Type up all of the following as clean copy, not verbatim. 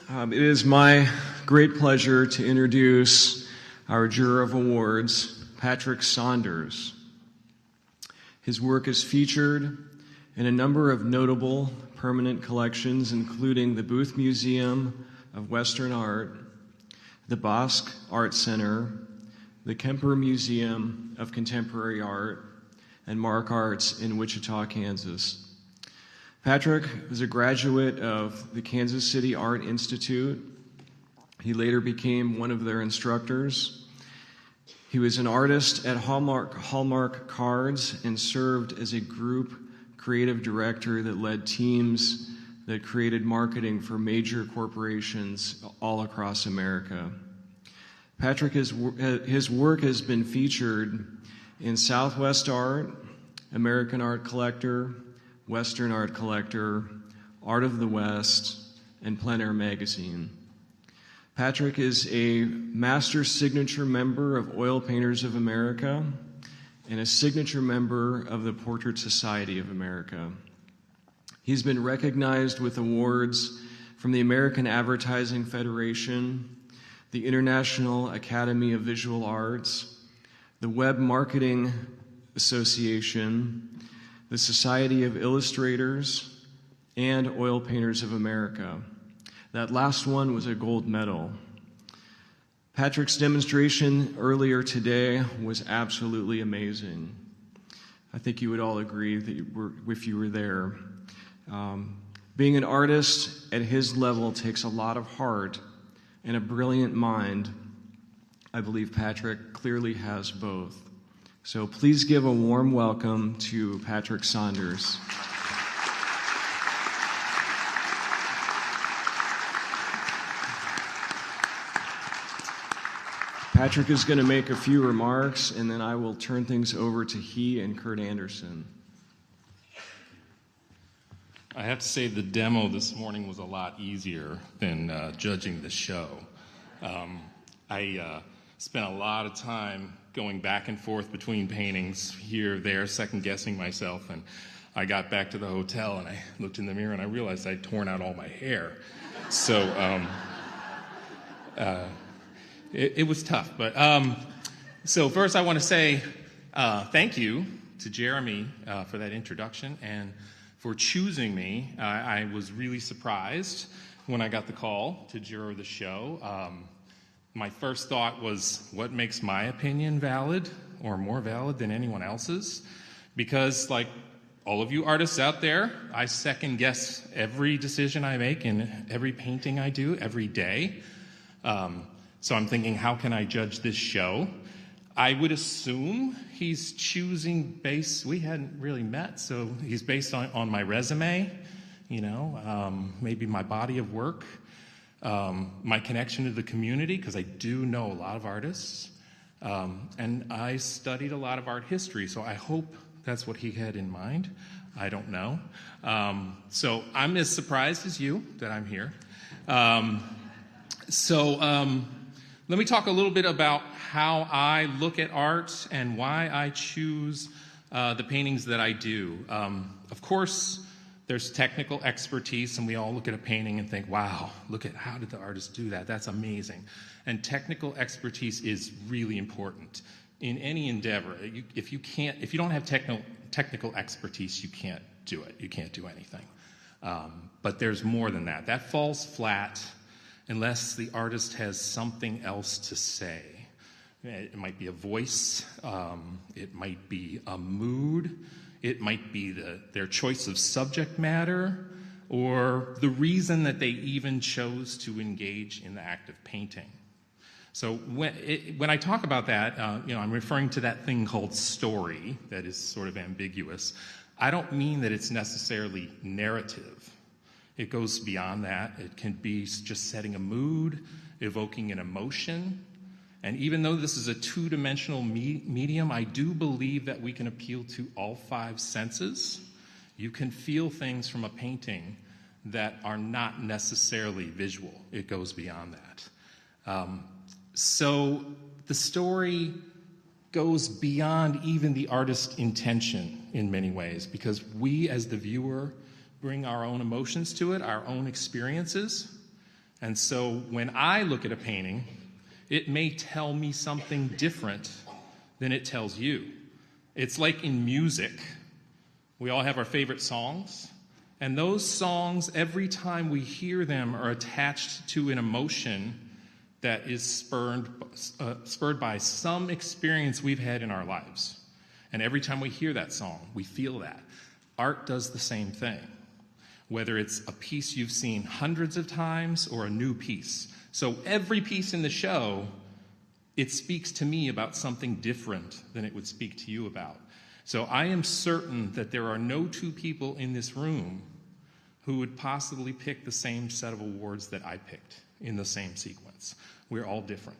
It is my great pleasure to introduce our Juror of Awards, Patrick Saunders. His work is featured in a number of notable permanent collections, including the Booth Museum of Western Art, the Bosque Art Center, the Kemper Museum of Contemporary Art, and Mark Arts in Wichita, Kansas. Patrick was a graduate of the Kansas City Art Institute. He later became one of their instructors. He was an artist at Hallmark Cards and served as a group creative director that led teams that created marketing for major corporations all across America. Patrick, his work has been featured in Southwest Art, American Art Collector, Western Art Collector, Art of the West, and Plein Air Magazine. Patrick is a master signature member of Oil Painters of America and a signature member of the Portrait Society of America. He's been recognized with awards from the American Advertising Federation, the International Academy of Visual Arts, the Web Marketing Association, the Society of Illustrators, and Oil Painters of America. That last one was a gold medal. Patrick's demonstration earlier today was absolutely amazing. I think you would all agree that if you were there. Being an artist at his level takes a lot of heart and a brilliant mind. I believe Patrick clearly has both. So please give a warm welcome to Patrick Saunders. Patrick is going to make a few remarks, and then I will turn things over to he and Kurt Anderson. I have to say the demo this morning was a lot easier than judging the show. I spent a lot of time going back and forth between paintings, here, there, second-guessing myself, and I got back to the hotel and I looked in the mirror and I realized I'd torn out all my hair. So it was tough. But so first I want to say thank you to Jeremy for that introduction and for choosing me. I was really surprised when I got the call to juror the show. My first thought was, what makes my opinion valid or more valid than anyone else's? Because like all of you artists out there, I second guess every decision I make and every painting I do every day. So I'm thinking, how can I judge this show? I would assume he's choosing we hadn't really met, so he's based on my resume, maybe my body of work. My connection to the community, because I do know a lot of artists, and I studied a lot of art history, so I hope that's what he had in mind. I don't know. So I'm as surprised as you that I'm here. Let me talk a little bit about how I look at art and why I choose the paintings that I do. Of course, there's technical expertise, and we all look at a painting and think, wow, look at how did the artist do that? That's amazing. And technical expertise is really important in any endeavor. If you don't have technical expertise, you can't do it. You can't do anything. But there's more than that. That falls flat unless the artist has something else to say. It might be a voice. It might be a mood. It might be their choice of subject matter, or the reason that they even chose to engage in the act of painting. So when I talk about that, I'm referring to that thing called story that is sort of ambiguous. I don't mean that it's necessarily narrative. It goes beyond that. It can be just setting a mood, evoking an emotion. And even though this is a two-dimensional medium, I do believe that we can appeal to all five senses. You can feel things from a painting that are not necessarily visual. It goes beyond that. So the story goes beyond even the artist's intention in many ways, because we as the viewer bring our own emotions to it, our own experiences, And so when I look at a painting, it may tell me something different than it tells you. It's like in music. We all have our favorite songs, and those songs, every time we hear them, are attached to an emotion that is spurred by some experience we've had in our lives. And every time we hear that song, we feel that. Art does the same thing, whether it's a piece you've seen hundreds of times or a new piece. So every piece in the show, it speaks to me about something different than it would speak to you about. So I am certain that there are no two people in this room who would possibly pick the same set of awards that I picked in the same sequence. We're all different.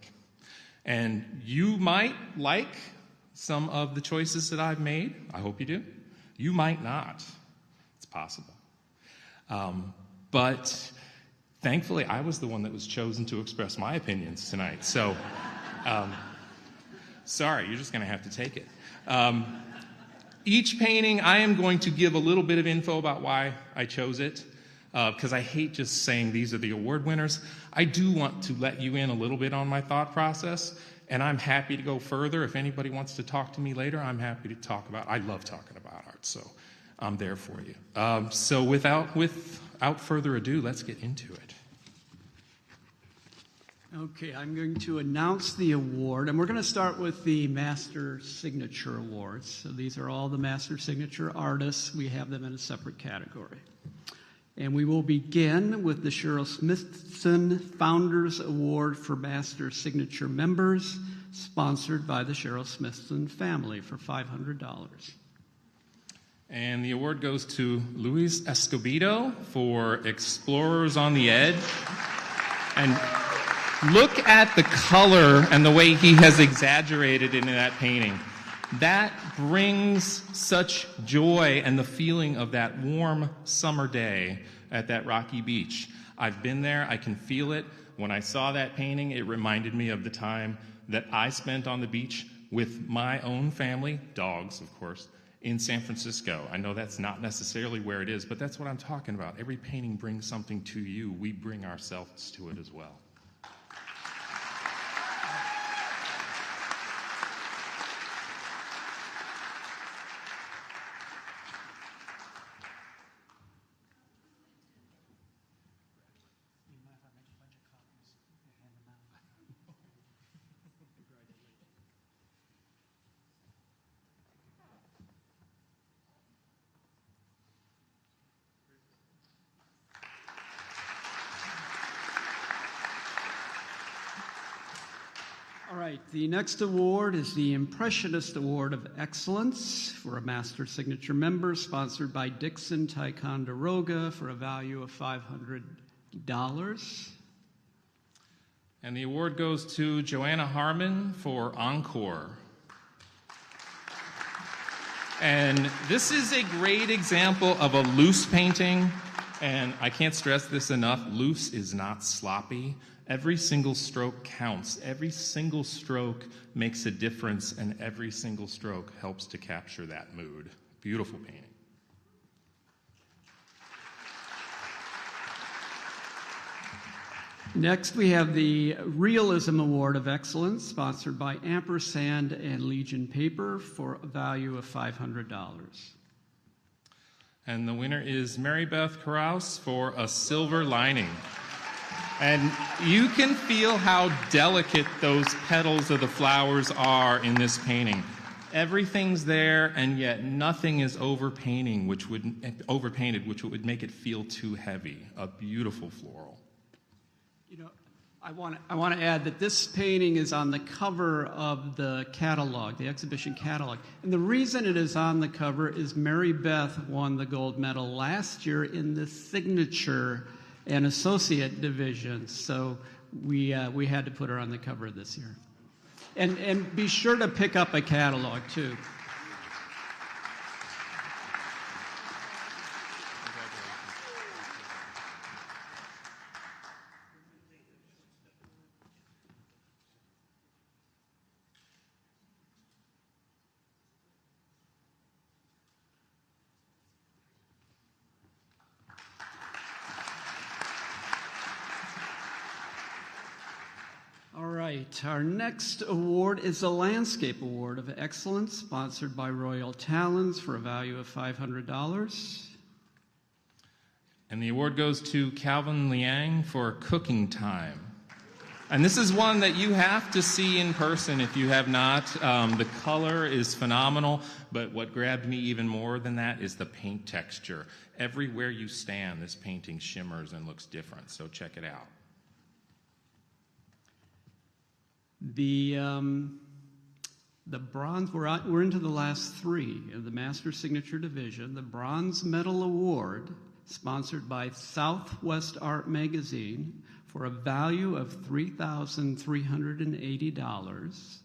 And you might like some of the choices that I've made. I hope you do. You might not. It's possible. But thankfully, I was the one that was chosen to express my opinions tonight. So, sorry, you're just going to have to take it. Each painting, I am going to give a little bit of info about why I chose it, because I hate just saying these are the award winners. I do want to let you in a little bit on my thought process, and I'm happy to go further. If anybody wants to talk to me later, I'm happy to talk about it. I love talking about art, so I'm there for you. So without further ado, let's get into it. Okay, I'm going to announce the award, and we're going to start with the Master Signature Awards. So these are all the Master Signature artists. We have them in a separate category. And we will begin with the Cheryl Smithson Founders Award for Master Signature Members, sponsored by the Cheryl Smithson family for $500. And the award goes to Luis Escobedo for Explorers on the Edge. And look at the color and the way he has exaggerated in that painting. That brings such joy and the feeling of that warm summer day at that rocky beach. I've been there, I can feel it. When I saw that painting, it reminded me of the time that I spent on the beach with my own family, dogs, of course, in San Francisco. I know that's not necessarily where it is, but that's what I'm talking about. Every painting brings something to you. We bring ourselves to it as well. All right, the next award is the Impressionist Award of Excellence for a Master Signature Member, sponsored by Dixon Ticonderoga for a value of $500. And the award goes to Joanna Harmon for Encore. And this is a great example of a loose painting, and I can't stress this enough, loose is not sloppy. Every single stroke counts. Every single stroke makes a difference, and every single stroke helps to capture that mood. Beautiful painting. Next, we have the Realism Award of Excellence, sponsored by Ampersand and Legion Paper for a value of $500. And the winner is Mary Beth Carouse for A Silver Lining. And you can feel how delicate those petals of the flowers are in this painting. Everything's there, and yet nothing is overpainted, which would make it feel too heavy. A beautiful floral. You know, I want to add that this painting is on the cover of the catalog, the exhibition catalog. And the reason it is on the cover is Mary Beth won the gold medal last year in the signature and associate divisions. So we had to put her on the cover this year. And be sure to pick up a catalog too. right, our next award is the Landscape Award of Excellence, sponsored by Royal Talons for a value of $500. And the award goes to Calvin Liang for Cooking Time. And this is one that you have to see in person if you have not. The color is phenomenal, but what grabbed me even more than that is the paint texture. Everywhere you stand, this painting shimmers and looks different, so check it out. The bronze, we're into the last three of the Master Signature Division. The Bronze Medal Award, sponsored by Southwest Art Magazine, for a value of $3,380.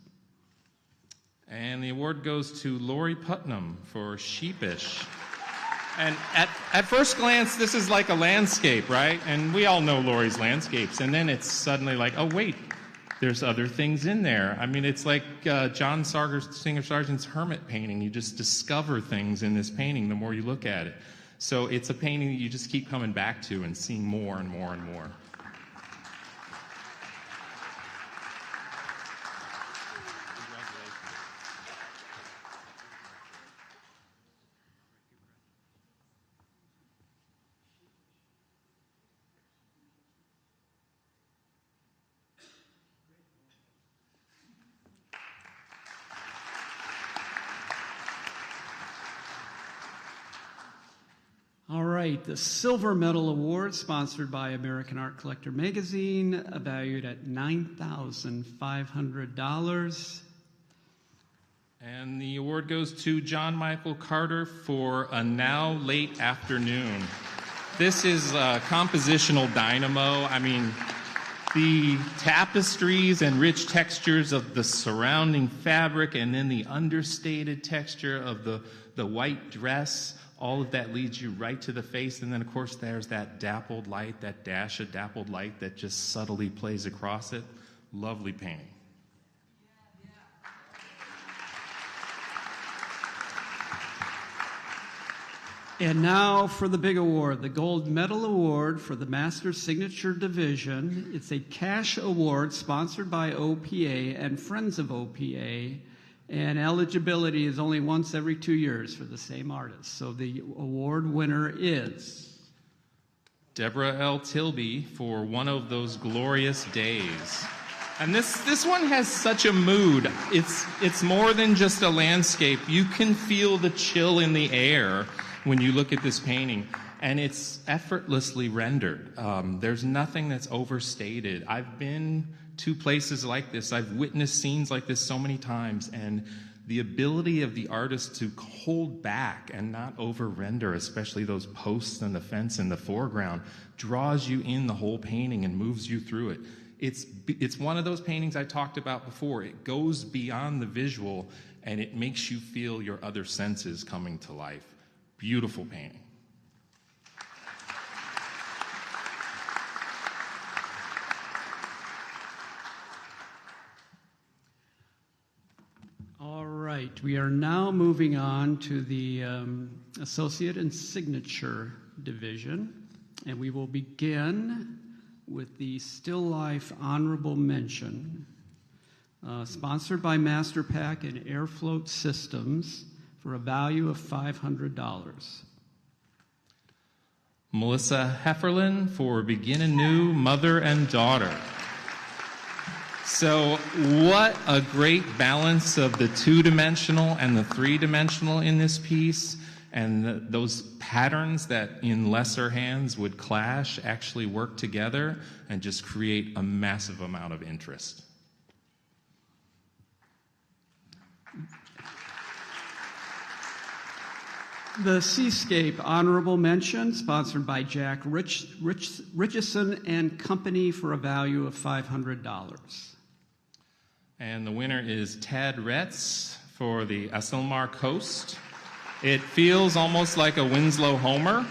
And the award goes to Lori Putnam for Sheepish. And at first glance, this is like a landscape, right? And we all know Lori's landscapes. And then it's suddenly like, oh, wait, there's other things in there. I mean, it's like John Singer Sargent's Hermit painting. You just discover things in this painting the more you look at it. So it's a painting that you just keep coming back to and seeing more and more and more. All right, the Silver Medal Award, sponsored by American Art Collector Magazine, valued at $9,500. And the award goes to John Michael Carter for A Now Late Afternoon. This is compositional dynamo. I mean, the tapestries and rich textures of the surrounding fabric, and then the understated texture of the white dress, all of that leads you right to the face. And then, of course, there's that dappled light, that dash of dappled light that just subtly plays across it. Lovely painting. And now for the big award, the Gold Medal Award for the Master Signature Division. It's a cash award sponsored by OPA and Friends of OPA, and eligibility is only once every 2 years for the same artist. So the award winner is Deborah L. Tilby for One of Those Glorious Days. And this one has such a mood. It's more than just a landscape. You can feel the chill in the air when you look at this painting, and it's effortlessly rendered. There's nothing that's overstated. I've been to places like this. I've witnessed scenes like this so many times, and the ability of the artist to hold back and not over-render, especially those posts and the fence in the foreground, draws you in the whole painting and moves you through it. It's one of those paintings I talked about before. It goes beyond the visual, and it makes you feel your other senses coming to life. Beautiful painting. all right. We are now moving on to the Associate and Signature Division, and we will begin with the Still Life Honorable Mention, sponsored by Masterpack and Airfloat Systems, for a value of $500. Melissa Hefferlin for Begin Anew, Mother and Daughter. So what a great balance of the two-dimensional and the three-dimensional in this piece, and those patterns that in lesser hands would clash actually work together and just create a massive amount of interest. The Seascape Honorable Mention, sponsored by Jack Richardson and Company, for a value of $500. And the winner is Tad Retz for the Asilmar Coast. It feels almost like a Winslow Homer.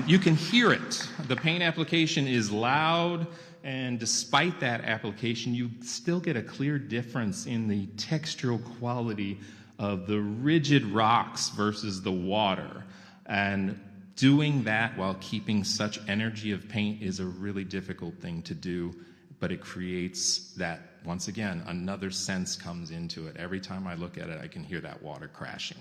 You can hear it. The paint application is loud, and despite that application, you still get a clear difference in the textural quality of the rigid rocks versus the water. And doing that while keeping such energy of paint is a really difficult thing to do. but it creates that, once again, another sense comes into it. Every time I look at it, I can hear that water crashing.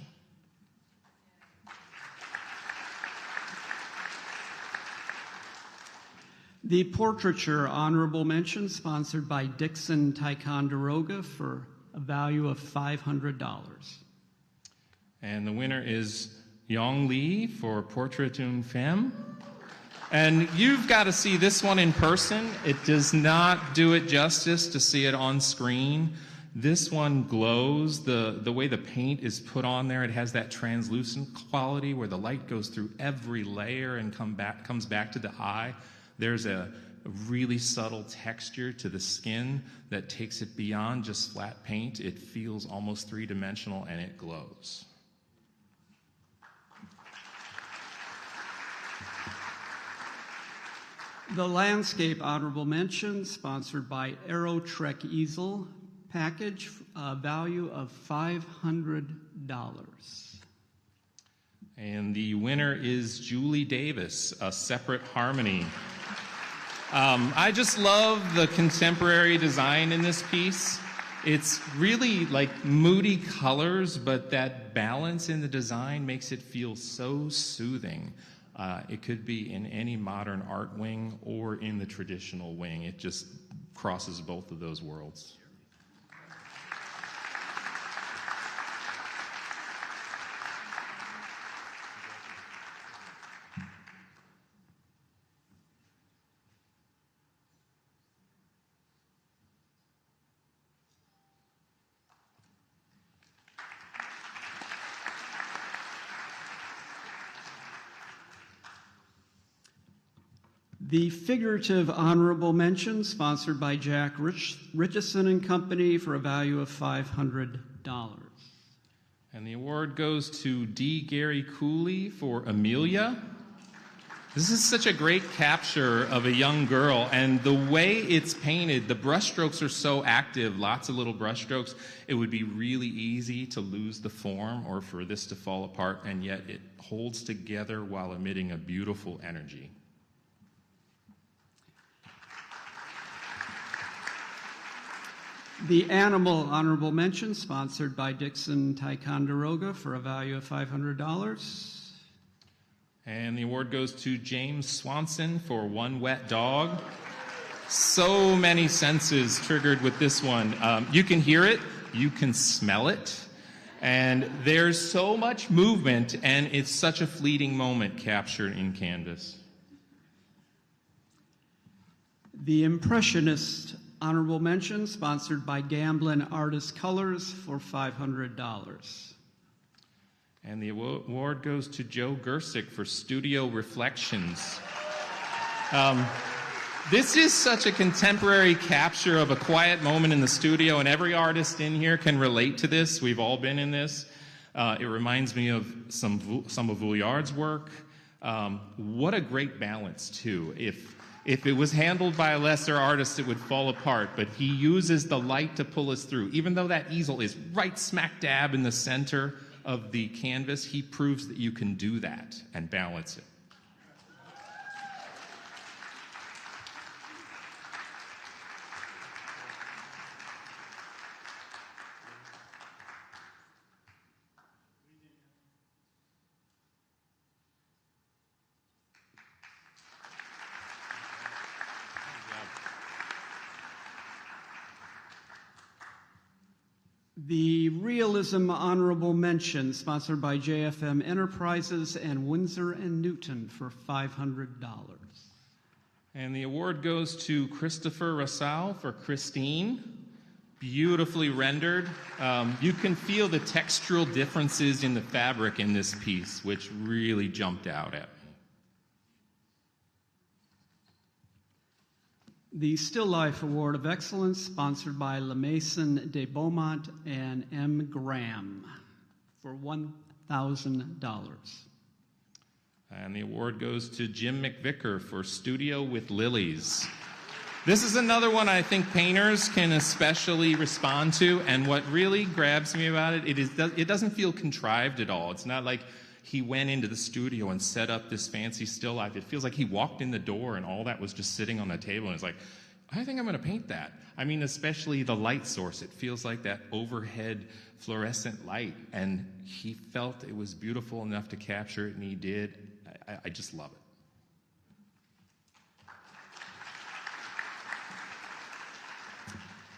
The portraiture honorable mention, sponsored by Dixon Ticonderoga for a value of $500. And the winner is Yong Lee for Portrait d'une Femme. And you've got to see this one in person. It does not do it justice to see it on screen. This one glows. The way the paint is put on there, it has that translucent quality where the light goes through every layer and comes back to the eye. There's a really subtle texture to the skin that takes it beyond just flat paint. It feels almost three-dimensional, and it glows. The landscape honorable mention, sponsored by AeroTrek Easel, package, value of $500. And the winner is Julie Davis, A Separate Harmony. I just love the contemporary design in this piece. It's really like moody colors, but that balance in the design makes it feel so soothing. It could be in any modern art wing or in the traditional wing. It just crosses both of those worlds. The figurative honorable mention, sponsored by Jack Richardson and Company for a value of $500. And the award goes to D. Gary Cooley for Amelia. This is such a great capture of a young girl, and the way it's painted, the brushstrokes are so active, lots of little brushstrokes. It would be really easy to lose the form or for this to fall apart, and yet it holds together while emitting a beautiful energy. The animal honorable mention, sponsored by Dixon Ticonderoga for a value of $500. And the award goes to James Swanson for One Wet Dog. So many senses triggered with this one. You can hear it, you can smell it, and there's so much movement, and it's such a fleeting moment captured in canvas. The Impressionist honorable mention, sponsored by Gamblin Artist Colors for $500. And the award goes to Joe Gersick for Studio Reflections. This is such a contemporary capture of a quiet moment in the studio, and every artist in here can relate to this. We've all been in this. It reminds me of some of Vuillard's work. What a great balance, too. If it was handled by a lesser artist, it would fall apart, but he uses the light to pull us through. Even though that easel is right smack dab in the center of the canvas, he proves that you can do that and balance it. The Realism Honorable Mention, sponsored by JFM Enterprises and Winsor & Newton for $500. And the award goes to Christopher Rassau for Christine. Beautifully rendered. You can feel the textural differences in the fabric in this piece, which really jumped out at me. The Still Life Award of Excellence, sponsored by La Maison de Beaumont and M. Graham for $1,000. And the award goes to Jim McVicker for Studio with Lilies. This is another one I think painters can especially respond to, and what really grabs me about it, it doesn't feel contrived at all. It's not like he went into the studio and set up this fancy still life. It feels like he walked in the door and all that was just sitting on the table, and it's like, I think I'm going to paint that. I mean, especially the light source. It feels like that overhead fluorescent light, and he felt it was beautiful enough to capture it, and he did. I just love it.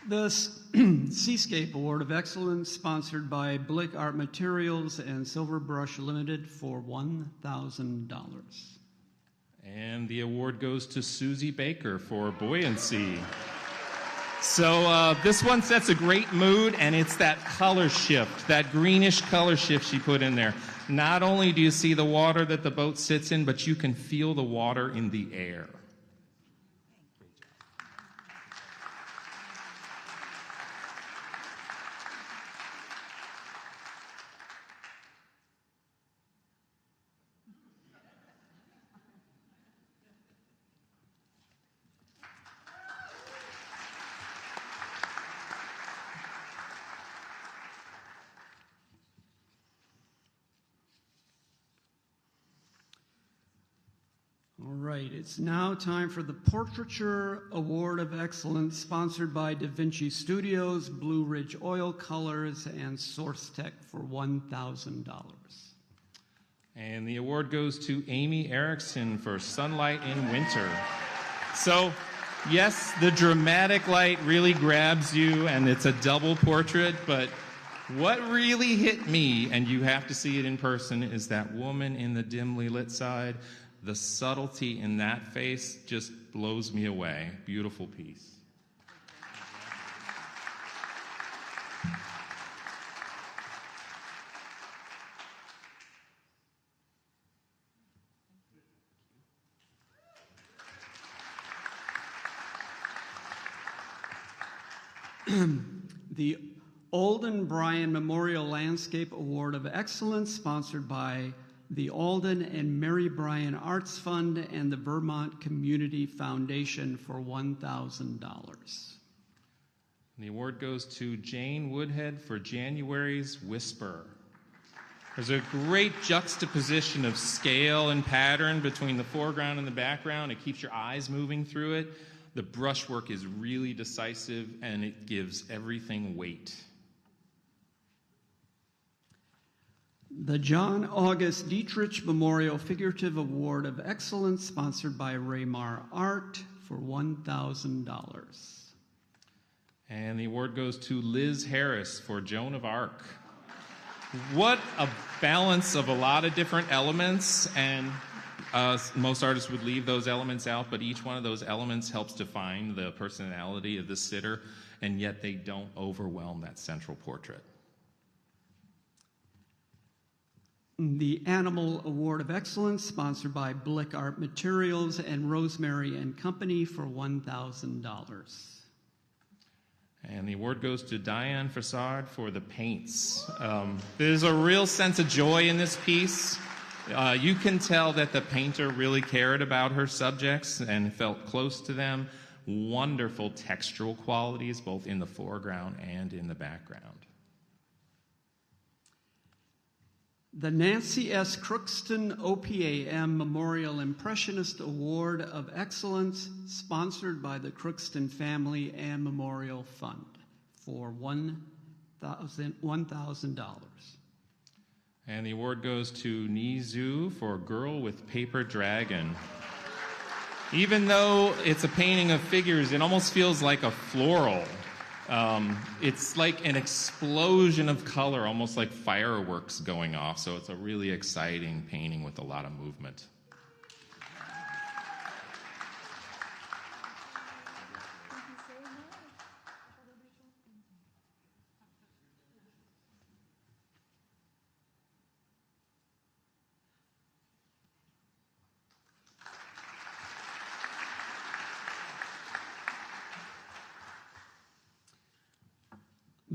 The Seascape Award of Excellence, sponsored by Blick Art Materials and Silver Brush Limited, for $1,000. And the award goes to Susie Baker for Buoyancy. So this one sets a great mood, and it's that color shift, that greenish color shift she put in there. Not only do you see the water that the boat sits in, but you can feel the water in the air. All right, it's now time for the Portraiture Award of Excellence, sponsored by Da Vinci Studios, Blue Ridge Oil Colors, and Source Tech for $1,000. And the award goes to Amy Erickson for Sunlight in Winter. So, yes, the dramatic light really grabs you, and it's a double portrait, but what really hit me, and you have to see it in person, is that woman in the dimly lit side. The subtlety in that face just blows me away. Beautiful piece. The Alden Bryan Memorial Landscape Award of Excellence, sponsored by the Alden and Mary Bryan Arts Fund and the Vermont Community Foundation for $1,000. The award goes to Jane Woodhead for January's Whisper. There's a great juxtaposition of scale and pattern between the foreground and the background. It keeps your eyes moving through it. The brushwork is really decisive, and it gives everything weight. The John August Dietrich Memorial Figurative Award of Excellence, sponsored by Raymar Art, for $1,000. And the award goes to Liz Harris for Joan of Arc. What a balance of a lot of different elements, and most artists would leave those elements out, but each one of those elements helps define the personality of the sitter, and yet they don't overwhelm that central portrait. The Animal Award of Excellence, sponsored by Blick Art Materials and Rosemary and Company, for $1,000. And the award goes to Diane Fassard for the paints. There's a real sense of joy in this piece. You can tell that the painter really cared about her subjects and felt close to them. Wonderful textural qualities, both in the foreground and in the background. The Nancy S. Crookston OPAM Memorial Impressionist Award of Excellence, sponsored by the Crookston Family and Memorial Fund, for $1,000. And the award goes to Nizu for Girl with Paper Dragon. Even though it's a painting of figures, it almost feels like a floral. It's like an explosion of color, almost like fireworks going off. So it's a really exciting painting with a lot of movement.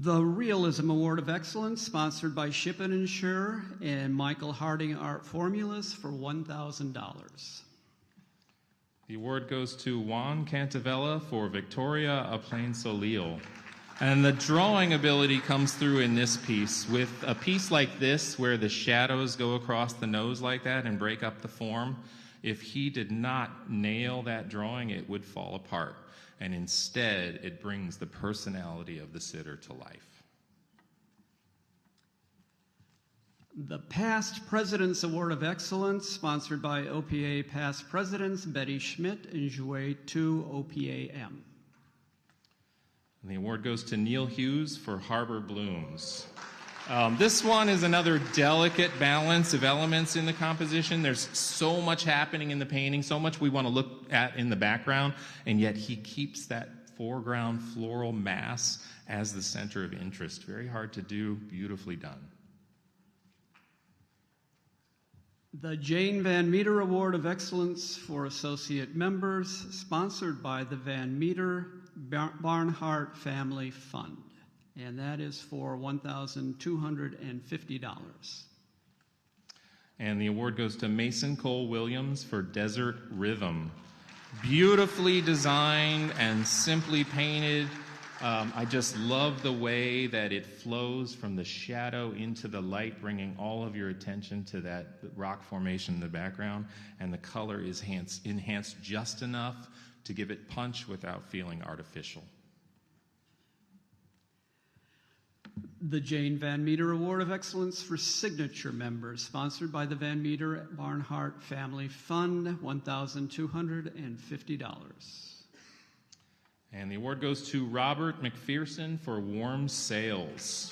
The Realism Award of Excellence, sponsored by Ship and Insure and Michael Harding Art Formulas, for $1,000. The award goes to Juan Cantavella for Victoria a Plain Solil. And the drawing ability comes through in this piece. With a piece like this, where the shadows go across the nose like that and break up the form, if he did not nail that drawing, it would fall apart. and instead it brings the personality of the sitter to life. The Past President's Award of Excellence, sponsored by OPA Past Presidents Betty Schmidt and Jouet 2 OPAM. And the award goes to Neil Hughes for Harbor Blooms. This one is another delicate balance of elements in the composition. There's so much happening in the painting, so much we want to look at in the background, and yet he keeps that foreground floral mass as the center of interest. Very hard to do, beautifully done. The Jane Van Meter Award of Excellence for Associate Members, sponsored by the Van Meter Barnhart Family Fund, and that is for $1,250. And the award goes to Mason Cole Williams for Desert Rhythm. Beautifully designed and simply painted. I just love the way that it flows from the shadow into the light, bringing all of your attention to that rock formation in the background, and the color is enhanced just enough to give it punch without feeling artificial. The Jane Van Meter Award of Excellence for Signature Members, sponsored by the Van Meter Barnhart Family Fund, $1,250. And the award goes to Robert McPherson for Warm Sails.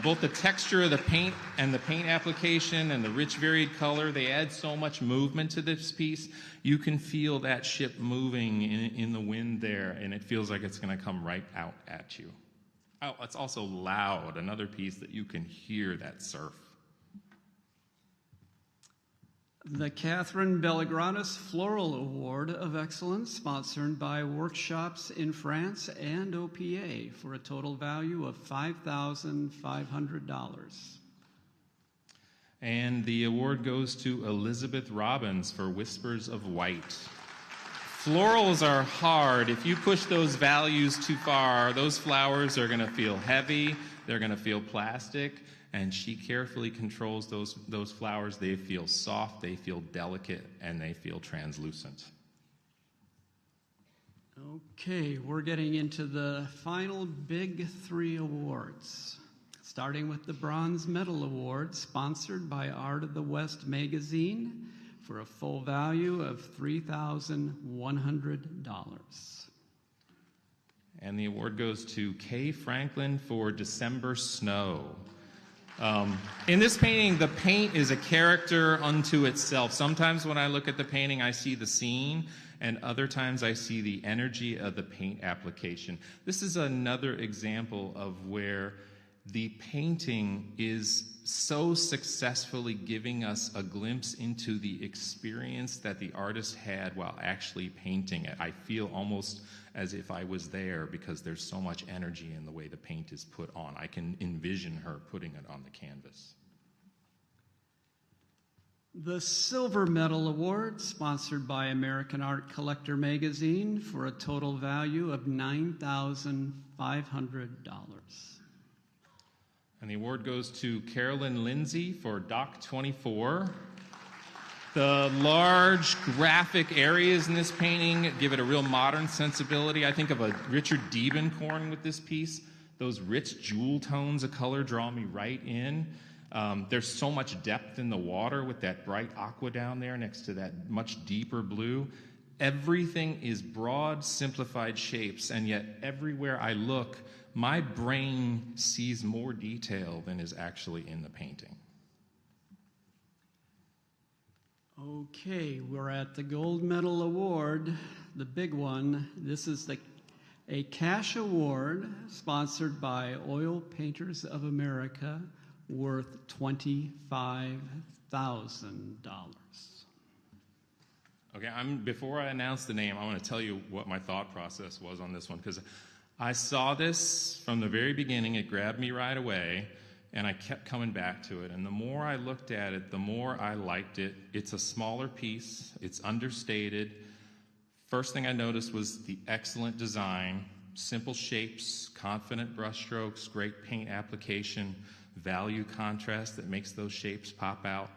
Both the texture of the paint and the paint application and the rich varied color, they add so much movement to this piece. You can feel that ship moving in the wind there, and it feels like it's going to come right out at you. Oh, it's also loud, another piece that you can hear that surf. The Catherine Bellegratis Floral Award of Excellence, sponsored by Workshops in France and OPA, for a total value of $5,500. And the award goes to Elizabeth Robbins for Whispers of White. Florals are hard. If you push those values too far, those flowers are going to feel heavy, they're going to feel plastic, and she carefully controls those flowers. They feel soft, they feel delicate, and they feel translucent. Okay, we're getting into the final big three awards, starting with the Bronze Medal Award, sponsored by Art of the West magazine, for a full value of $3,100. And the award goes to Kay Franklin for December Snow. In this painting, the paint is a character unto itself. Sometimes when I look at the painting, I see the scene, and other times I see the energy of the paint application. This is another example of where the painting is so successfully giving us a glimpse into the experience that the artist had while actually painting it. I feel almost as if I was there because there's so much energy in the way the paint is put on. I can envision her putting it on the canvas. The Silver Medal Award, sponsored by American Art Collector magazine, for a total value of $9,500. And the award goes to Carolyn Lindsay for Doc 24. The large graphic areas in this painting give it a real modern sensibility. I think of a Richard Diebenkorn with this piece. Those rich jewel tones of color draw me right in. There's so much depth in the water with that bright aqua down there next to that much deeper blue. Everything is broad, simplified shapes, and yet everywhere I look, my brain sees more detail than is actually in the painting. Okay, we're at the Gold Medal Award, the big one. This is a cash award sponsored by Oil Painters of America, worth $25,000. Okay, before I announce the name, I want to tell you what my thought process was on this one, because I saw this from the very beginning. It grabbed me right away, and I kept coming back to it. And the more I looked at it, the more I liked it. It's a smaller piece. It's understated. First thing I noticed was the excellent design, simple shapes, confident brushstrokes, great paint application, value contrast that makes those shapes pop out.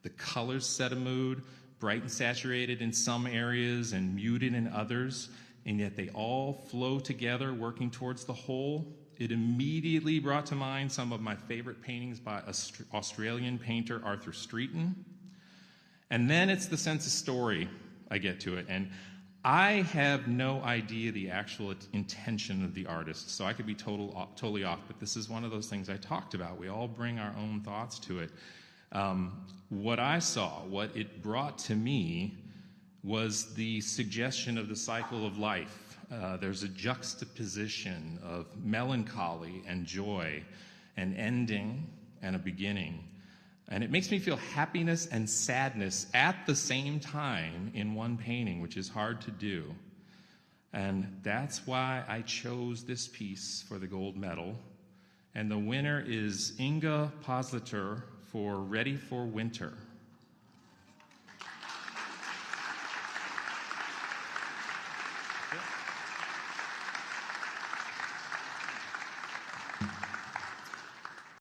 The colors set a mood, bright and saturated in some areas and muted in others. and yet they all flow together, working towards the whole. It immediately brought to mind some of my favorite paintings by Australian painter Arthur Streeton. And then it's the sense of story I get to it. And I have no idea the actual intention of the artist, so I could be totally off, but this is one of those things I talked about. We all bring our own thoughts to it. What I saw, what it brought to me, was the suggestion of the cycle of life. There's a juxtaposition of melancholy and joy, an ending and a beginning. And it makes me feel happiness and sadness at the same time in one painting, which is hard to do. And that's why I chose this piece for the gold medal. And the winner is Inga Posleter for Ready for Winter.